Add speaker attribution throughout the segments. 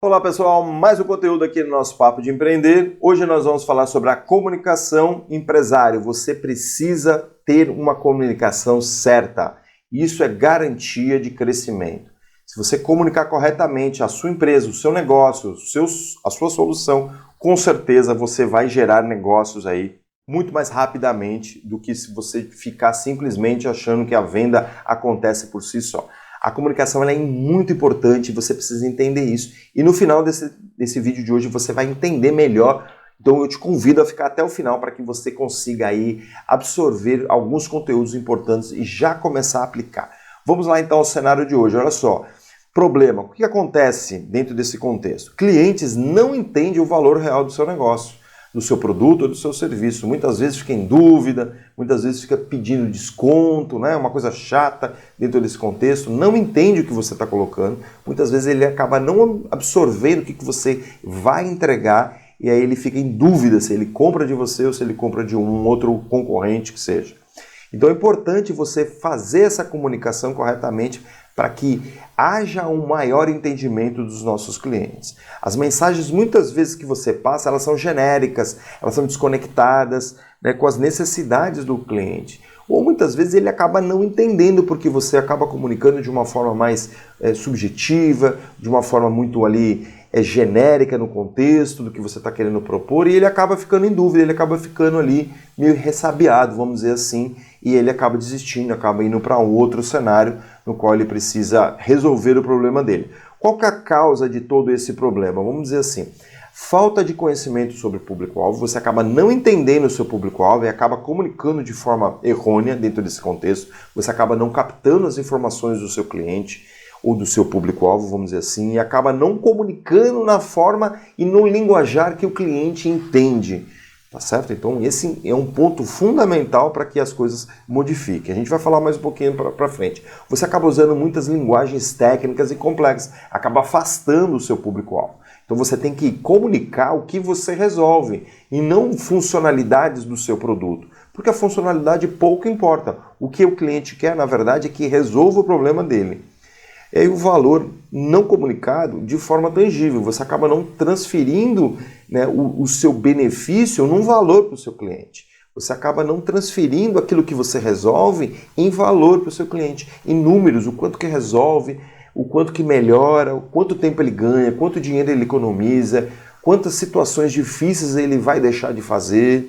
Speaker 1: Olá pessoal, mais um conteúdo aqui no nosso Papo de Empreender. Hoje nós vamos falar sobre a comunicação empresário. Você precisa ter uma comunicação certa. Isso é garantia de crescimento. Se você comunicar corretamente a sua empresa, o seu negócio, a sua solução, com certeza você vai gerar negócios aí muito mais rapidamente do que se você ficar simplesmente achando que a venda acontece por si só. A comunicação ela é muito importante, você precisa entender isso. E no final desse vídeo de hoje você vai entender melhor. Então eu te convido a ficar até o final para que você consiga aí absorver alguns conteúdos importantes e já começar a aplicar. Vamos lá então ao cenário de hoje. Olha só, problema. O que acontece dentro desse contexto? Clientes não entendem o valor real do seu negócio, do seu produto ou do seu serviço. Muitas vezes fica em dúvida, muitas vezes fica pedindo desconto, né? Uma coisa chata dentro desse contexto, não entende o que você está colocando, muitas vezes ele acaba não absorvendo o que você vai entregar e aí ele fica em dúvida se ele compra de você ou se ele compra de um outro concorrente que seja. Então é importante você fazer essa comunicação corretamente para que haja um maior entendimento dos nossos clientes. As mensagens, muitas vezes que você passa, elas são genéricas, elas são desconectadas, né, com as necessidades do cliente. Ou muitas vezes ele acaba não entendendo porque você acaba comunicando de uma forma mais subjetiva, de uma forma muito ali genérica no contexto do que você está querendo propor, e ele acaba ficando em dúvida, ele acaba ficando ali meio ressabiado, vamos dizer assim, e ele acaba desistindo, acaba indo para um outro cenário no qual ele precisa resolver o problema dele. Qual que é a causa de todo esse problema? Vamos dizer assim, falta de conhecimento sobre o público-alvo, você acaba não entendendo o seu público-alvo e acaba comunicando de forma errônea dentro desse contexto, você acaba não captando as informações do seu cliente ou do seu público-alvo, vamos dizer assim, e acaba não comunicando na forma e no linguajar que o cliente entende. Tá certo? Então esse é um ponto fundamental para que as coisas modifiquem. A gente vai falar mais um pouquinho para frente. Você acaba usando muitas linguagens técnicas e complexas, acaba afastando o seu público-alvo. Então você tem que comunicar o que você resolve e não funcionalidades do seu produto. Porque a funcionalidade pouco importa. O que o cliente quer, na verdade, é que resolva o problema dele. E aí o valor não comunicado de forma tangível, você acaba não transferindo, né, o seu benefício num valor para o seu cliente. Você acaba não transferindo aquilo que você resolve em valor para o seu cliente, em números, o quanto que resolve, o quanto que melhora, o quanto tempo ele ganha, quanto dinheiro ele economiza, quantas situações difíceis ele vai deixar de fazer.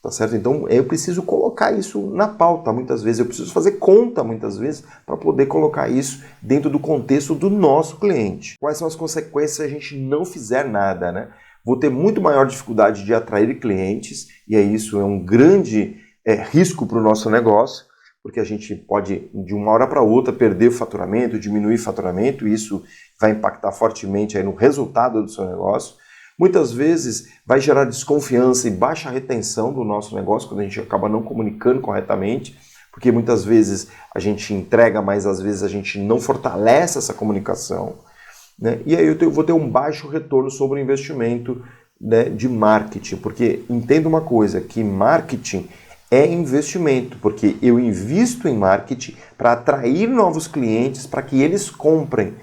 Speaker 1: Tá certo? Então eu preciso colocar isso na pauta muitas vezes, eu preciso fazer conta muitas vezes para poder colocar isso dentro do contexto do nosso cliente. Quais são as consequências se a gente não fizer nada, né? Vou ter muito maior dificuldade de atrair clientes e isso é um grande risco para o nosso negócio, porque a gente pode de uma hora para outra perder faturamento, diminuir faturamento e isso vai impactar fortemente aí no resultado do seu negócio. Muitas vezes vai gerar desconfiança e baixa retenção do nosso negócio quando a gente acaba não comunicando corretamente, porque muitas vezes a gente entrega, mas às vezes a gente não fortalece essa comunicação, né? E aí eu vou ter um baixo retorno sobre o investimento, né, de marketing, porque entenda uma coisa, que marketing é investimento, porque eu invisto em marketing para atrair novos clientes, para que eles comprem.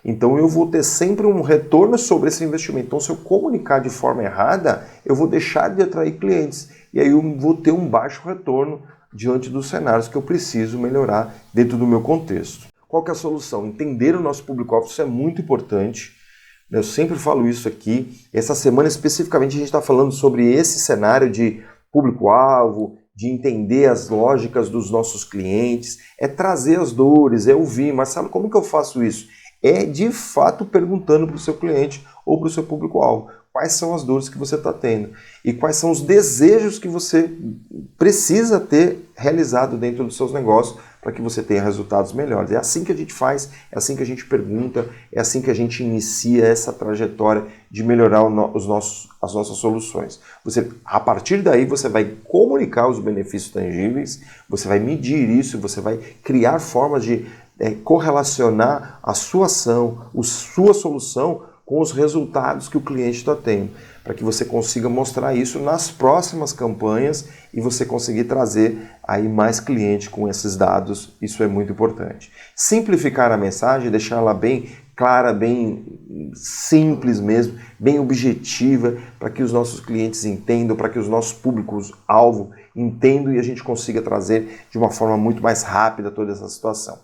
Speaker 1: Então eu vou ter sempre um retorno sobre esse investimento. Então se eu comunicar de forma errada, eu vou deixar de atrair clientes. E aí eu vou ter um baixo retorno diante dos cenários que eu preciso melhorar dentro do meu contexto. Qual que é a solução? Entender o nosso público-alvo, isso é muito importante. Eu sempre falo isso aqui. Essa semana especificamente a gente está falando sobre esse cenário de público-alvo, de entender as lógicas dos nossos clientes, é trazer as dores, é ouvir. Mas sabe como que eu faço isso? É de fato perguntando para o seu cliente ou para o seu público-alvo quais são as dores que você está tendo e quais são os desejos que você precisa ter realizado dentro dos seus negócios para que você tenha resultados melhores. É assim que a gente faz, é assim que a gente pergunta, é assim que a gente inicia essa trajetória de melhorar as nossas soluções. A partir daí você vai comunicar os benefícios tangíveis, você vai medir isso, você vai criar formas de correlacionar a sua ação, a sua solução com os resultados que o cliente está tendo, para que você consiga mostrar isso nas próximas campanhas e você conseguir trazer aí mais cliente com esses dados, isso é muito importante. Simplificar a mensagem, deixar ela bem clara, bem simples mesmo, bem objetiva, para que os nossos clientes entendam, para que os nossos públicos-alvo entendam e a gente consiga trazer de uma forma muito mais rápida toda essa situação.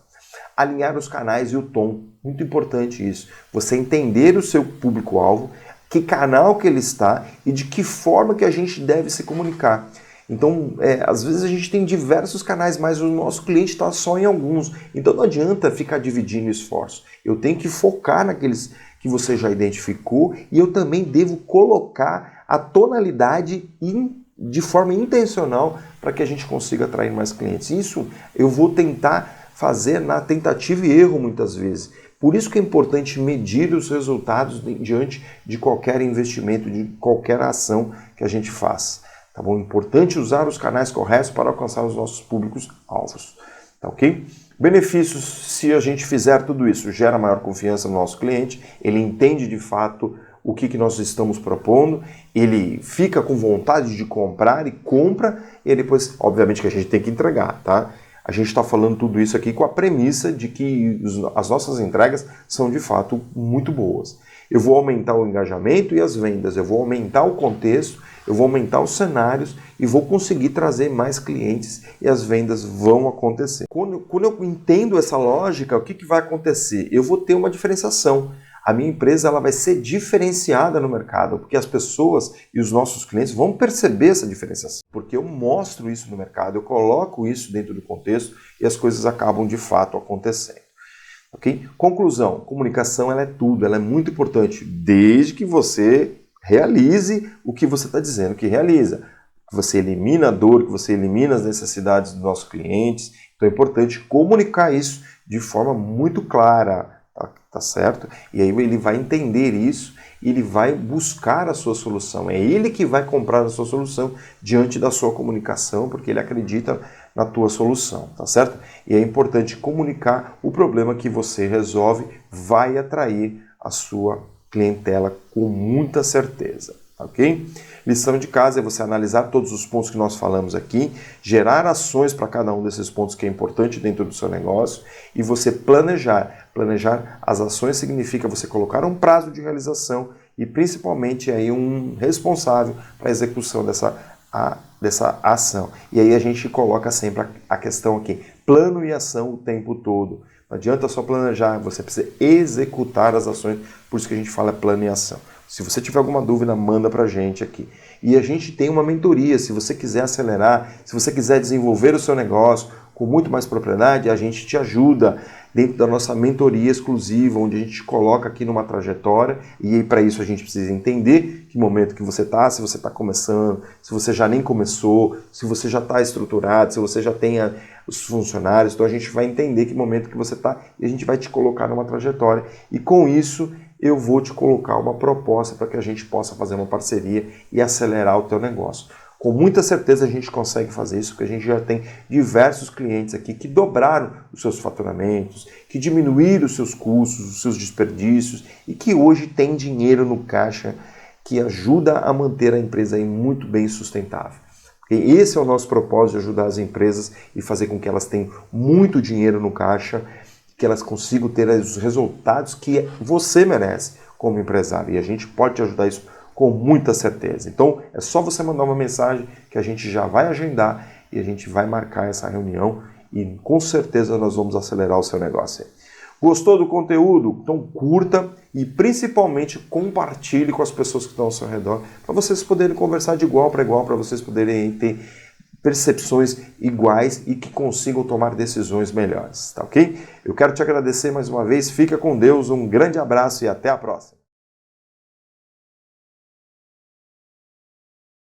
Speaker 1: Alinhar os canais e o tom, muito importante isso. Você entender o seu público-alvo, que canal que ele está e de que forma que a gente deve se comunicar. Então, às vezes a gente tem diversos canais, mas o nosso cliente está só em alguns. Então não adianta ficar dividindo esforço. Eu tenho que focar naqueles que você já identificou e eu também devo colocar a tonalidade de forma intencional para que a gente consiga atrair mais clientes. Isso eu vou tentar fazer na tentativa e erro muitas vezes. Por isso que é importante medir os resultados diante de qualquer investimento, de qualquer ação que a gente faça. Tá bom? Importante usar os canais corretos para alcançar os nossos públicos-alvos. Tá ok? Benefícios, se a gente fizer tudo isso, gera maior confiança no nosso cliente, ele entende de fato o que nós estamos propondo, ele fica com vontade de comprar e compra, e depois, obviamente, que a gente tem que entregar, tá? A gente está falando tudo isso aqui com a premissa de que as nossas entregas são de fato muito boas. Eu vou aumentar o engajamento e as vendas, eu vou aumentar o contexto, eu vou aumentar os cenários e vou conseguir trazer mais clientes e as vendas vão acontecer. Quando eu entendo essa lógica, o que vai acontecer? Eu vou ter uma diferenciação. A minha empresa ela vai ser diferenciada no mercado, porque as pessoas e os nossos clientes vão perceber essa diferenciação. Porque eu mostro isso no mercado, eu coloco isso dentro do contexto e as coisas acabam de fato acontecendo. Okay? Conclusão, comunicação ela é tudo, ela é muito importante, desde que você realize o que você está dizendo que realiza. Que você elimina a dor, que você elimina as necessidades dos nossos clientes. Então é importante comunicar isso de forma muito clara, tá certo? E aí ele vai entender isso e ele vai buscar a sua solução. É ele que vai comprar a sua solução diante da sua comunicação, porque ele acredita na tua solução, tá certo? E é importante comunicar o problema que você resolve, vai atrair a sua clientela com muita certeza, ok? Lição de casa é você analisar todos os pontos que nós falamos aqui, gerar ações para cada um desses pontos que é importante dentro do seu negócio e você planejar. Planejar as ações significa você colocar um prazo de realização e principalmente aí um responsável para a execução dessa ação. E aí a gente coloca sempre a questão aqui, plano e ação o tempo todo. Não adianta só planejar, você precisa executar as ações, por isso que a gente fala plano e ação. Se você tiver alguma dúvida, manda pra gente aqui. E a gente tem uma mentoria, se você quiser acelerar, se você quiser desenvolver o seu negócio com muito mais propriedade, a gente te ajuda dentro da nossa mentoria exclusiva, onde a gente te coloca aqui numa trajetória e para isso a gente precisa entender que momento que você está, se você está começando, se você já nem começou, se você já está estruturado, se você já tem os funcionários, então a gente vai entender que momento que você está e a gente vai te colocar numa trajetória e com isso eu vou te colocar uma proposta para que a gente possa fazer uma parceria e acelerar o teu negócio. Com muita certeza a gente consegue fazer isso, porque a gente já tem diversos clientes aqui que dobraram os seus faturamentos, que diminuíram os seus custos, os seus desperdícios e que hoje tem dinheiro no caixa que ajuda a manter a empresa aí muito bem sustentável. E esse é o nosso propósito, de ajudar as empresas e fazer com que elas tenham muito dinheiro no caixa, que elas consigam ter os resultados que você merece como empresário. E a gente pode te ajudar isso com muita certeza. Então, é só você mandar uma mensagem que a gente já vai agendar e a gente vai marcar essa reunião e com certeza nós vamos acelerar o seu negócio. Gostou do conteúdo? Então curta e principalmente compartilhe com as pessoas que estão ao seu redor para vocês poderem conversar de igual para igual, para vocês poderem ter percepções iguais e que consigam tomar decisões melhores, tá ok? Eu quero te agradecer mais uma vez, fica com Deus, um grande abraço e até a próxima.